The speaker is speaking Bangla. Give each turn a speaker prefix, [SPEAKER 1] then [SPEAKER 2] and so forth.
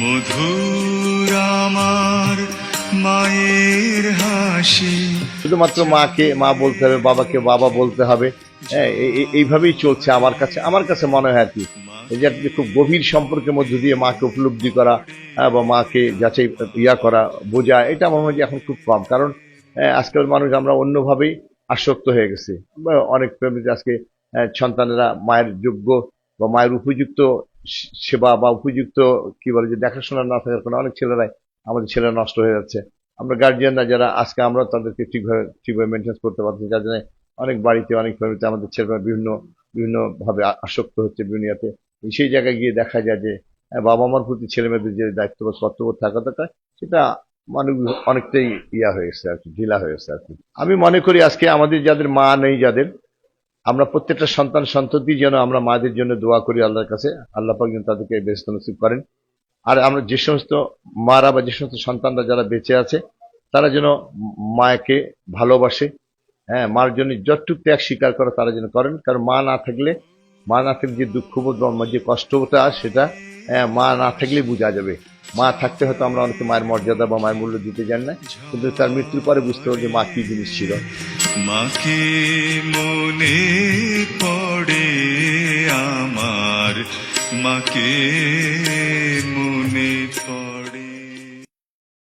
[SPEAKER 1] মধুর আমার মায়ের হাসি।
[SPEAKER 2] শুধুমাত্র মাকে মা বলতে হবে, বাবাকে বাবা বলতে হবে, হ্যাঁ এইভাবেই চলছে আমার কাছে মনে হয় আর কি। এই যে খুব গভীর সম্পর্কের মধ্যে দিয়ে মাকে উপলব্ধি করা বা মাকে যাচাই করা, বোঝা, এটা আমার মনে হয় এখন খুব কম। কারণ আজকাল মানুষ আমরা অন্যভাবেই আসক্ত হয়ে গেছি। অনেক ফ্যামিলিতে আজকে সন্তানেরা মায়ের যোগ্য বা মায়ের উপযুক্ত সেবা বা উপযুক্ত কি বলে যে দেখাশোনা না থাকার কারণে অনেক ছেলেরাই, আমাদের ছেলেরা নষ্ট হয়ে যাচ্ছে। আমরা গার্জিয়ানরা যারা আজকে আমরা তাদেরকে ঠিকভাবে মেনটেন করতে পারছি, যার জন্য অনেক বাড়িতে অনেক ফ্যামিলিতে আমাদের ছেলেরা বিভিন্ন ভাবে আসক্ত হচ্ছে বিভিন্ন ইয়াতে। সেই জায়গায় গিয়ে দেখা যায় যে বাবা মার প্রতি ছেলে মেয়েদের যে দায়িত্ব বা কর্তব্য থাকা দরকার, সেটা মানুষ অনেকটাই হয়ে গেছে আর কি, ঢিলা হয়ে গেছে আর কি। আমি মনে করি আজকে আমাদের যাদের মা নেই, যাদের আমরা প্রত্যেকটা সন্তান সন্ততি যেন আমরা মাদের জন্য দোয়া করি আল্লাহর কাছে, আল্লাহ পাক যেন তাদেরকে বেহেশত নসিব করেন। আর আমরা যে সমস্ত মারা বা যে সমস্ত সন্তানরা যারা বেঁচে আছে, তারা যেন মাকে ভালোবাসে, হ্যাঁ মার জন্য যতটুকু ত্যাগ স্বীকার করে তারা যেন করেন। কারণ মা না থাকলে যে দুঃখবোধ বা যে কষ্টটা, সেটা মা না থাকলেই বোঝা যাবে। মা থাকতে হয়তো আমরা অনেকে মায়ের মর্যাদা বা মায়ের মূল্য দিতে জানি না, কিন্তু তার মৃত্যুর পরে বুঝতে হবে যে মা কি জিনিস ছিল।
[SPEAKER 1] মাকে মনে পড়ে আমার, মাকে